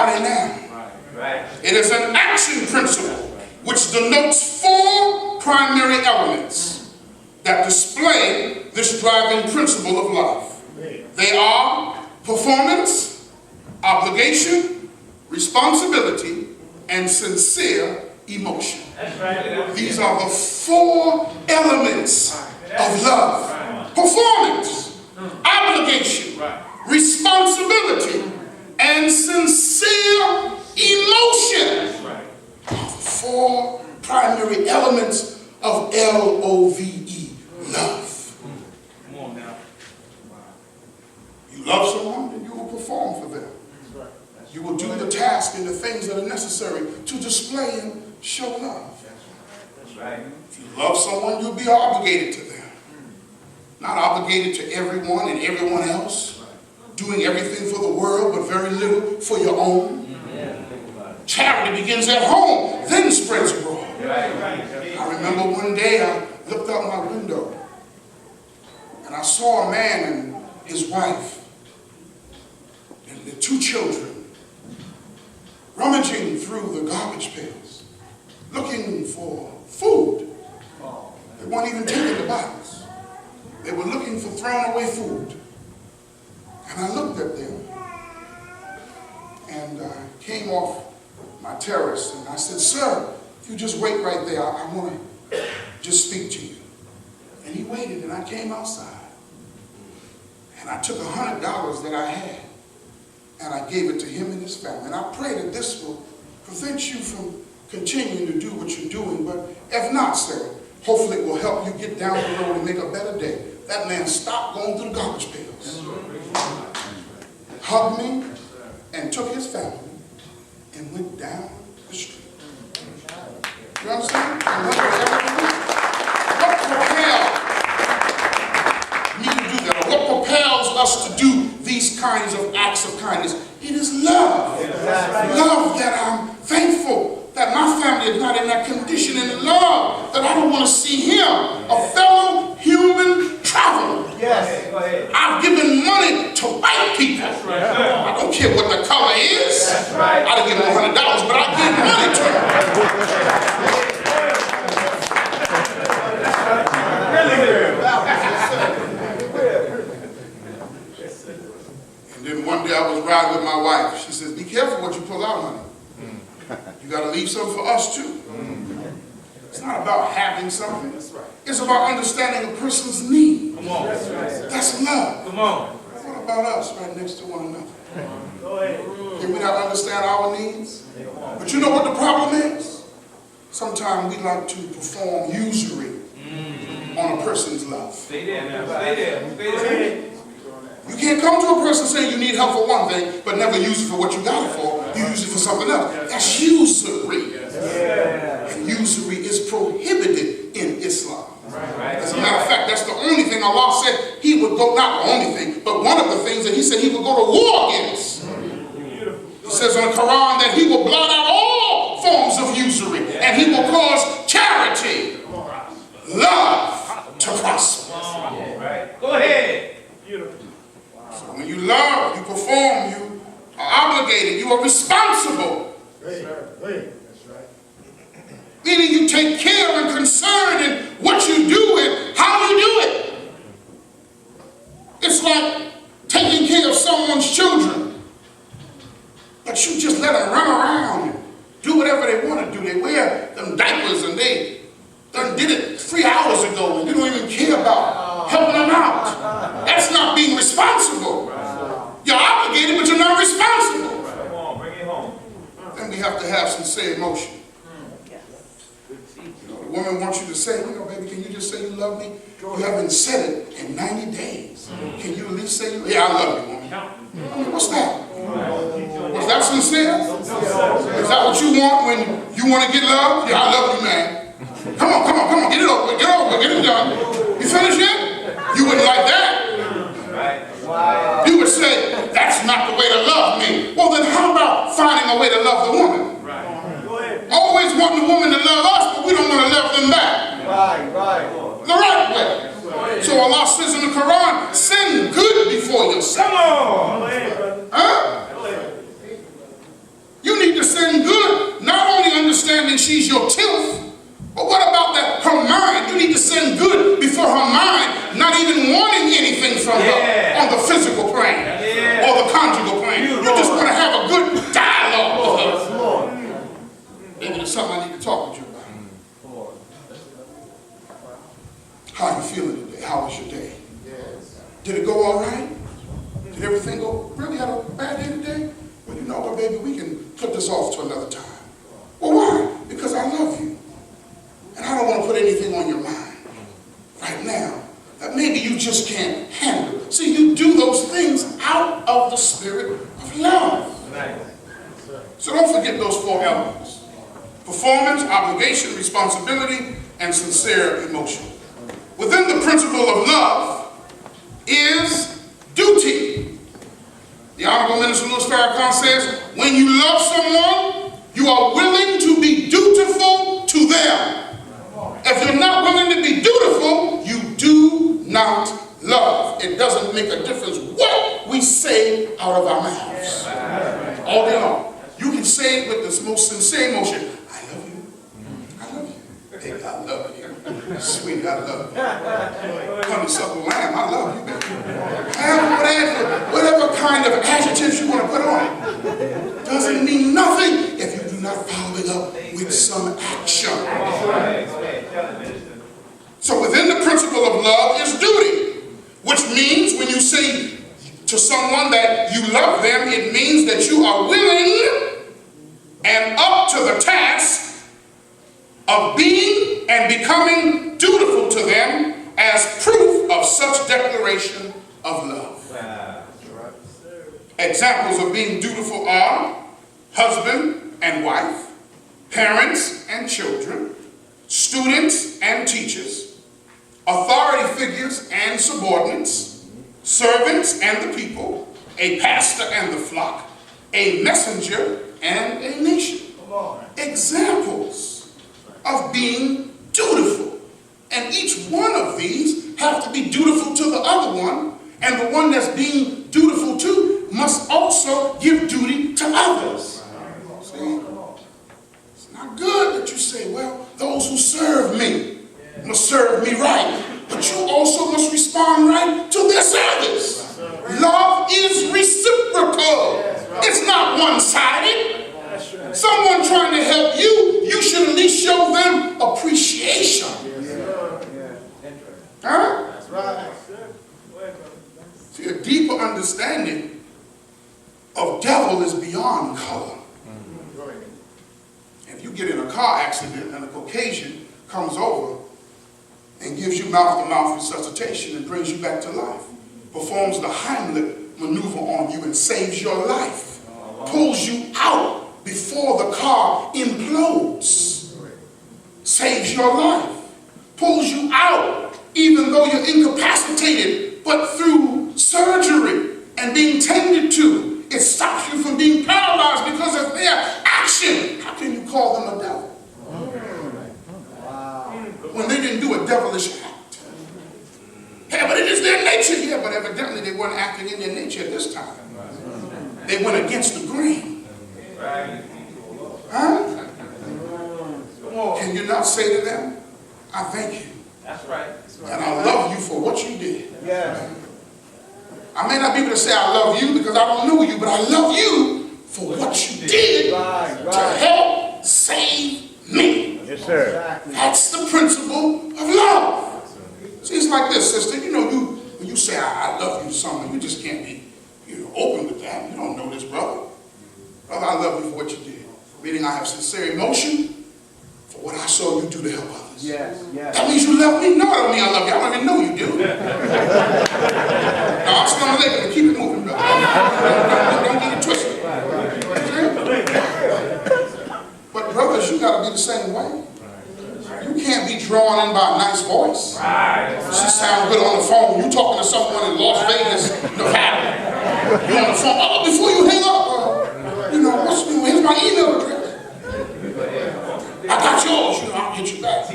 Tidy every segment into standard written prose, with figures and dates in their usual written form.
body now. It is an action principle which denotes 4 primary elements that display this driving principle of life. They are performance, obligation, responsibility, and sincere emotion. These are the 4 elements of love. Performance, obligation, responsibility, and sincere emotion. 4 primary elements of L-O-V-E, love. Come on now. You love someone, then you will perform for them. You will do the task and the things that are necessary to display and show love. That's right. If you love someone, you'll be obligated to them. Not obligated to everyone and everyone else. Doing everything for the world, but very little for your own. Charity begins at home, then spreads abroad. I remember one day I looked out my window and I saw a man and his wife and their 2 children rummaging through the garbage pails, looking for food. They weren't even taking the bottles. They were looking for thrown away food. And I looked at them and I came off my terrace and I said, "Sir, if you just wait right there, I want to just speak to you." And he waited and I came outside and I took $100 that I had and I gave it to him and his family. And I pray that this will prevent you from continuing to do what you're doing, but if not, sir, hopefully it will help you get down the road and make a better day. That man stopped going through the garbage pails, hugged me, and took his family and went down the street. You understand? What propelled me to do that? Or what propels us to do these kinds of acts of kindness? It is love. Love that I'm thankful that my family is not in that condition, and love that I don't want to see him, a fellow human traveler. Yes. I've given money to white people. I don't care what the color is. I didn't give them $100, but I give money to them. And then one day I was riding with my wife. She says, "Be careful what you pull out, honey. You got to leave some for us too." It's not about having something. It's about understanding a person's need. Come on. That's love. Come on. What about us right next to one another? Go ahead. Can we not understand our needs? But you know what the problem is? Sometimes we like to perform usury on a person's love. Stay there now. Stay there. Stay there. You can't come to a person saying you need help for one thing, but never use it for what you got it for. You use it for something else. That's usury. And usury is prohibited in Islam. As a matter of fact, that's the only thing Allah said he would go, not the only thing, but one of the things that he said he would go to war against. He says in the Quran that he will blot out all forms of usury and he will cause charity, love to prosper. Go ahead. So when you love, you perform, you are obligated, you are responsible. Meaning you take care and concern in what you do and how you do it. It's like taking care of someone's children. But you just let them run around and do whatever they want to do. They wear them diapers and they done did it 3 hours ago and you don't even care about helping them out. That's not being responsible. You're obligated, but you're not responsible. Come on, bring it home. Then we have to have sincere emotion. The woman wants you to say, baby, can you just say you love me? You haven't said it in 90 days. Can you at least say, yeah, I love you, woman? I mean, what's that? Was that sincere? Is that what you want when you want to get love? Yeah, I love you, man. Come on, get it over, get it done. You finished yet? You wouldn't like that. You would say, that's not the way to love me. Well, then how about finding a way to love the woman? Always wanting the woman to love us, but we don't want to love them back. The right way. So Allah says in the Quran, send good before yourself. Come on. Huh? thinking she's your tilth. But what about that? Her mind. You need to send good before her mind, not even wanting anything from her on the physical plane or the conjugal plane. You just want to have a good dialogue with her. Maybe there's something I need to talk with you about. How are you feeling today? How was your day? Did it go all right? Did everything go? Really had a bad day today? Well, you know what, baby? We can put this off to another time. Well, why? Because I love you. And I don't want to put anything on your mind right now that maybe you just can't handle. See, you do those things out of the spirit of love. So don't forget those 4 elements: performance, obligation, responsibility, and sincere emotion. Within the principle of love is duty. The Honorable Minister Louis Farrakhan says, when you love someone, you are willing to be dutiful to them. If you're not willing to be dutiful, you do not love. It doesn't make a difference what we say out of our mouths. All day long. You can say it with this most sincere emotion. I love you. I love you. Baby, I love you. Sweetie, I love you. Honeysuckle lamb, I love you. Have whatever kind of adjectives you want to put on it. Doesn't mean nothing if you do not follow it up with some action. So within the principle of love is duty, which means when you say to someone that you love them, it means that you are willing and up to the task of being and becoming dutiful to them as proof of such declaration of love. Examples of being dutiful are husband and wife, parents and children, students and teachers, authority figures and subordinates, servants and the people, a pastor and the flock, a messenger and a nation. Examples of being dutiful. And each one of these have to be dutiful to the other one, and the one that's being dutiful to must also give duty to others. See? It's not good that you say, well, those who serve me must serve me right. But you also must respond right to their service. Love is reciprocal. It's not one-sided. Someone trying to help you, you should at least show them appreciation. Huh? That's right. See, a deeper understanding of devil is beyond color. If you get in a car accident and a Caucasian comes over and gives you mouth-to-mouth resuscitation and brings you back to life, performs the Heimlich maneuver on you and saves your life, pulls you out before the car implodes, saves your life, pulls you out even though you're incapacitated, but through surgery and being tended to, it stops you from being paralyzed because of their action. How can you call them a devil? When they didn't do a devilish act. Yeah, but it is their nature. Yeah, but evidently they weren't acting in their nature at this time. They went against the grain. Huh? Can you not say to them, I thank you. That's right. And I love you for what you did. Yeah. I may not be able to say I love you because I don't know you, but I love you for what you did to help save me. Yes, sir. That's the principle of love. See, it's like this, sister. You know, when you say I love you to someone, you just can't be open with that. You don't know this, brother. Brother, I love you for what you did. Meaning I have sincere emotion for what I saw you do to help others. Yes, yes. That means you love me? No, I don't mean I love you. I don't even know you do. Now, I'm still making it. Keep it moving, brother. Don't get it twisted. But brothers, you got to be the same way. You can't be drawn in by a nice voice. She sounds good on the phone. You talking to someone in Las Vegas, Nevada. You're on the phone. Oh, before you hang up, here's my email address. I got yours. I'll get you back.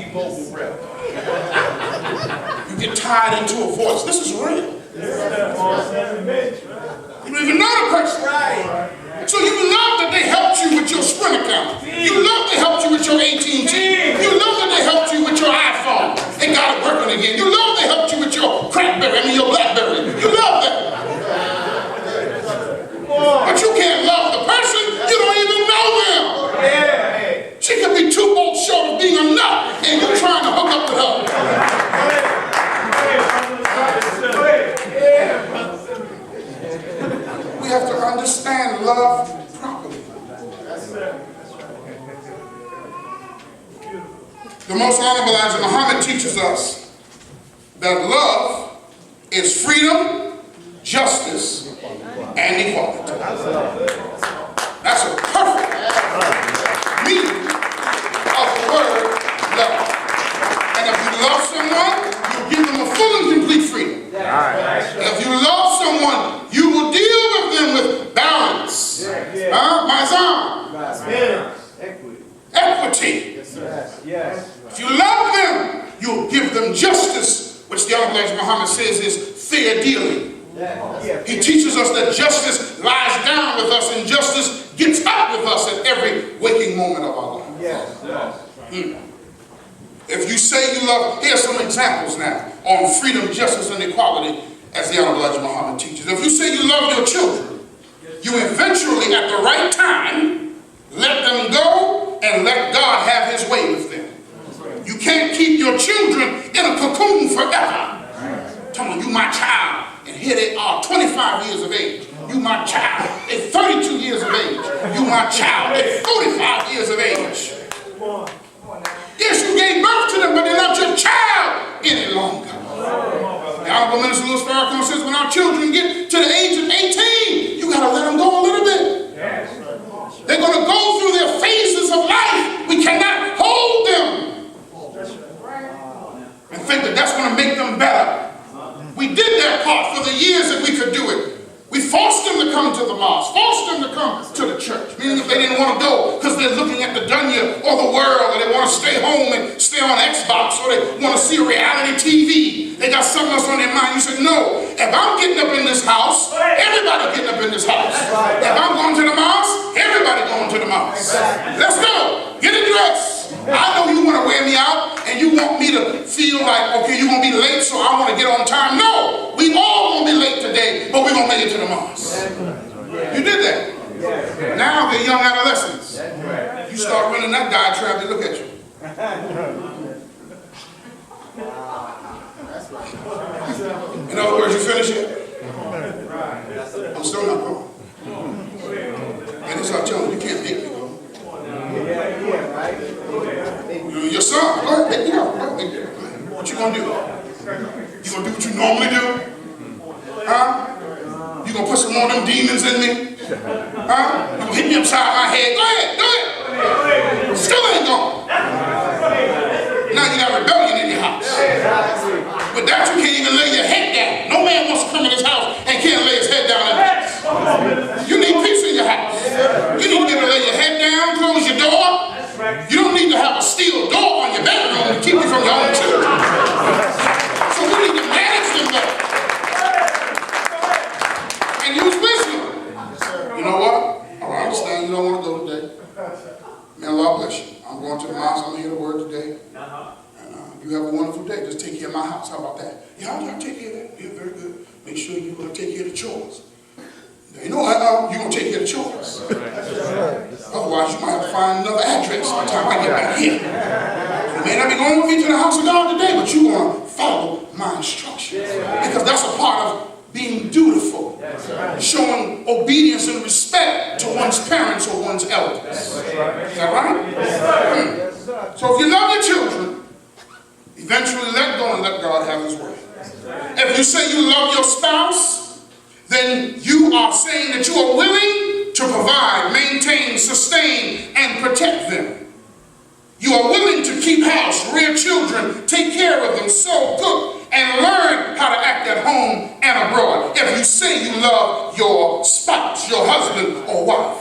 You get tied into a voice. This is real. You don't even know the person. So you love that they helped you with your Sprint account. You love they helped you with your AT&T The Most Honorable Elijah Muhammad teaches us that love is freedom, justice, and equality. That's a perfect meaning of the word love. And if you love someone, you give them a full and complete freedom. If you love someone, you will deal with them with balance. Equity. If you love them, you'll give them justice, which the Honorable Elijah Muhammad says is fair dealing. He teaches us that justice lies down with us and justice gets up with us at every waking moment of our life. If you say you love, here's some examples now on freedom, justice, and equality as the Honorable Elijah Muhammad teaches. If you say you love your children, you eventually at the right time let them go and let God have his way with them. You can't keep your children in a cocoon forever. Tell them, you my child, and here they are, 25 years of age. You my child, at 32 years of age. You my child, at 45 years of age. Yes, you gave birth to them, but they're not your child any longer. The Honorable Minister Louis Farrakhan says when our children get to the age of 18, you got to let them go a little bit. They're going to go through their phases of life. We cannot hold them and think that that's going to make them better. We did that part for the years that we could do it. We forced them to come to the mosque, forced them to come to the church, meaning if they didn't want to go because they're looking at the dunya or the world, or they want to stay home and stay on Xbox, or they want to see a reality TV, they got something else on their mind. You said, no, if I'm getting up in this house, everybody getting up in this house. If I'm going to the mosque, everybody going to the mosque. Let's go, get a dress. I know you want to wear me out and you want me to feel like, okay, you're going to be late, so I want to get on time. No, we all going to be late today, but we're going to make it to the mosque. You did that. Now they're young adolescents. You start running that diatribe, they look at you. In other words, you finish it? I'm still not going. And they start telling you, you can't make me go. Your son, go ahead, make me go. What you gonna do? You gonna do what you normally do? Huh? You gonna put some more of them demons in me? Huh? You gonna hit me upside my head? Go ahead, do it. Still ain't going. Now you got rebellion in your house. With that, you can't even lay your head down. No man wants to come in his house and can't lay his head down in it. You need peace in your house. You need to be able to lay your head down, close your door. You don't need to have a steel door on your bedroom to keep you from your own children. So we need to manage them better. And use wisdom. You know what? I understand you don't want to go today. May Allah bless you. I'm going to the mosque. I'm here to word today. And you have a wonderful day. Just take care of my house. How about that? Yeah, I'll take care of that. Yeah, very good. Make sure you take care of the chores. You know what? You're going to take care of the chores. Otherwise, you might have to find another address by the time I get back here. You may not be going with me to the house of God today, but you're going to follow my instructions. Because that's a part of being dutiful. Showing obedience and respect to one's parents or one's elders. Is that right? So if you love your children, eventually let go and let God have his way. If you say you love your spouse, then you are saying that you are willing to provide, maintain, sustain, and protect them. You are willing to keep house, rear children, take care of them, sew, cook, and learn how to act at home and abroad. If you say you love your spouse, your husband or wife.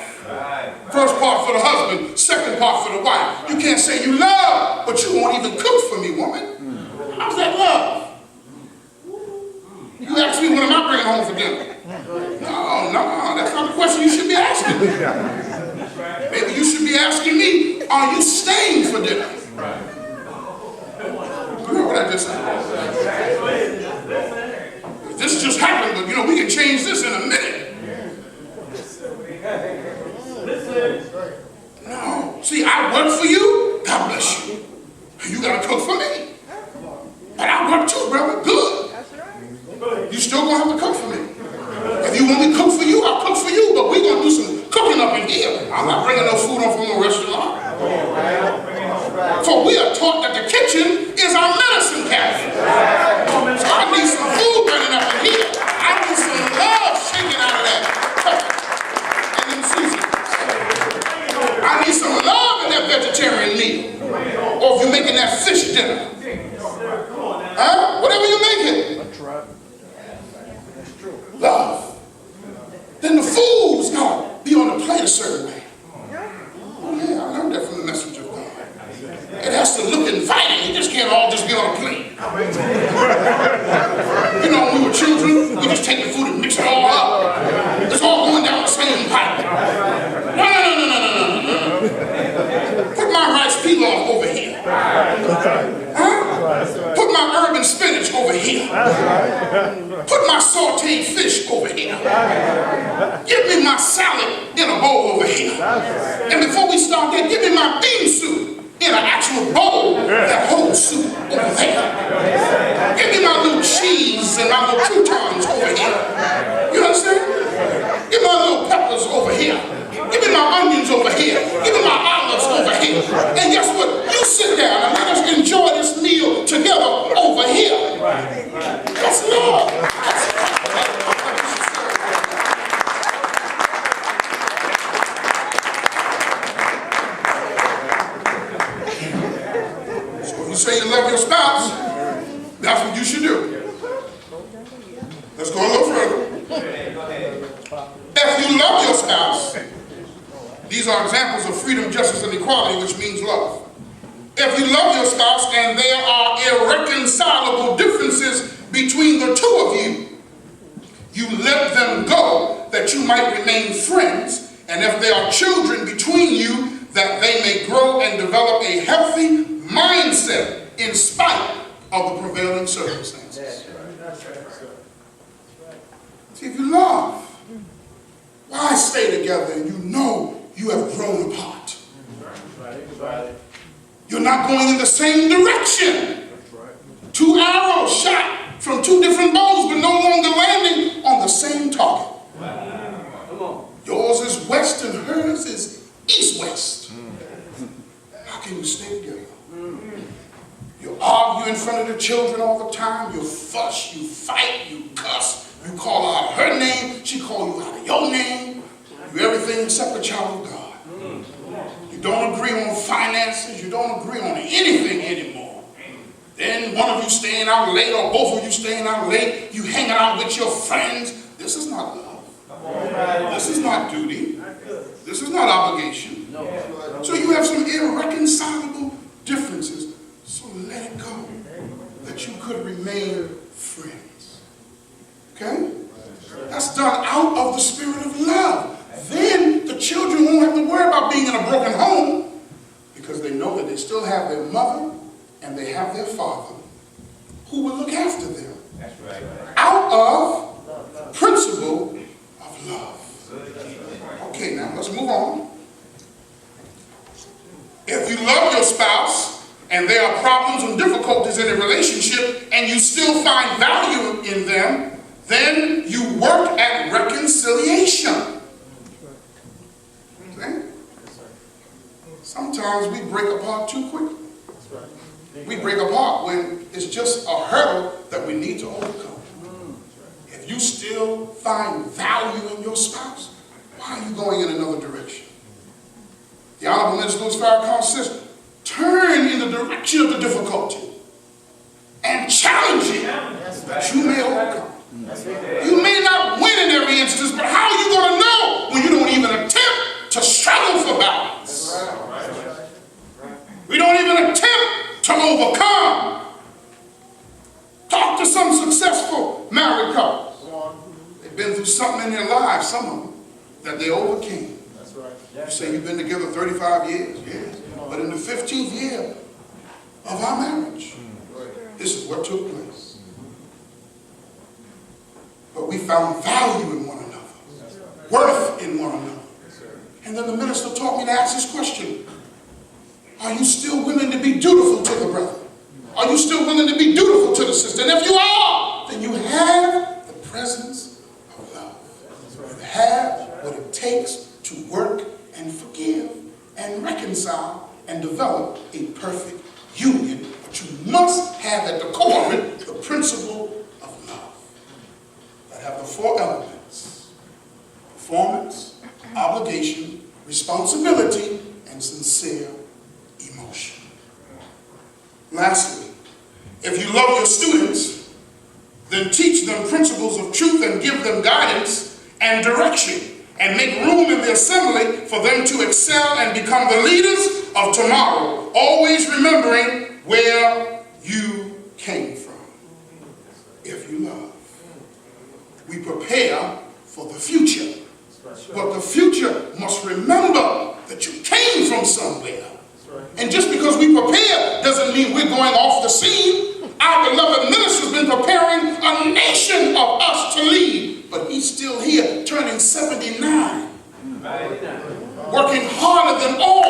First part for the husband, second part for the wife. You can't say you love, but you won't even cook for me, woman. How's that love? You ask me, what am I bringing home for dinner? No, that's not the question you should be asking me. Maybe you should be asking me, are you staying for dinner? You know what I just said? This just happened, but we can change this in a minute. No. See, I work for you, God bless you. You gotta cook for me. But I work too, brother. Good. You still gonna have to cook for me. If you want me to cook for you, I'll cook for you, but we're gonna do some cooking up in here. I'm not bringing no food on from the restaurant. For For we are taught that the kitchen is our medicine cabinet. So I need some food burning up in here. I need some love shaking out of that turkey and them seasonings. I need some love in that vegetarian meal. Or if you're making that fish dinner. Whatever you're making. Love. Then the food's got to be on the plate a certain way. Oh yeah, I learned that from the message of God. It has to look inviting. It just can't all just be on a plate. You know, when we were children, we just take the food and mix it all up. It's all going down the same pipe. No. Put my rice pilaf over here. Put my herb and spinach over here. Put my sauteed fish over here. Give me my salad in a bowl over here. And before we start that, give me my bean soup in an actual bowl that holds soup over there. Give me my little cheese and my little croutons over here. You understand? Give me my little peppers over here. Give me my onions over here. Give me my olives over here. And guess what? You sit down and let us enjoy this meal together over here. That's love. So if you say you love your spouse, that's what you should do. Let's go a little further. If you love your spouse, these are examples of freedom, justice, and equality, which means love. If you love your spouse and there are irreconcilable differences between the two of you, you let them go that you might remain friends, and if there are children between you, that they may grow and develop a healthy mindset in spite of the prevailing circumstances. See, if you love, why stay together and you know you have grown apart? You're not going in the same direction. Two arrows shot from two different bows, but no longer landing on the same target. Yours is west and hers is east-west. How can you stay together? You argue in front of the children all the time. You fuss, you fight, you cuss. You call out her name, she call you out of your name. You everything except a child of God. You don't agree on finances. You don't agree on anything anymore. Then one of you staying out late or both of you staying out late. You hanging out with your friends. This is not love. This is not duty. This is not obligation. So you have some irreconcilable differences. So let it go. That you could remain friends. Okay? That's done out of the spirit of love. Then the children won't have to worry about being in a broken home because they know that they still have their mother and they have their father who will look after them. That's right. Out of the principle of love. Okay, now let's move on. If you love your spouse and there are problems and difficulties in a relationship and you still find value in them, then you work at reconciliation. Okay? Sometimes we break apart too quickly. We break apart when it's just a hurdle that we need to overcome. If you still find value in your spouse, why are you going in another direction? The Honorable Minister Louis Farrakhan says, turn in the direction of the difficulty and challenge it that you may overcome. You may not win in every instance, but how are you going to know when you don't even attempt to struggle for balance? We don't even attempt to overcome. Talk to some successful married couples. They've been through something in their lives, some of them, that they overcame. You say you've been together 35 years, yes. But in the 15th year of our marriage, this is what took place. But we found value in one another, worth in one another. And then the minister taught me to ask this question. Are you still willing to be dutiful to the brother? Are you still willing to be dutiful to the sister? And if you are, then you have the presence of love. You have what it takes to work and forgive and reconcile and develop a perfect union, but you must have at the core of it the principle of love. That have the four elements: performance, obligation, responsibility, and sincere emotion. Lastly, if you love your students, then teach them principles of truth and give them guidance and direction, and make room in the assembly for them to excel and become the leaders of tomorrow, always remembering where you came from. If you love, we prepare for the future. But the future must remember that you came from somewhere. And just because we prepare doesn't mean we're going off the scene. Our beloved minister's been preparing a nation of us to lead, but he's still here, turning 79, working harder than all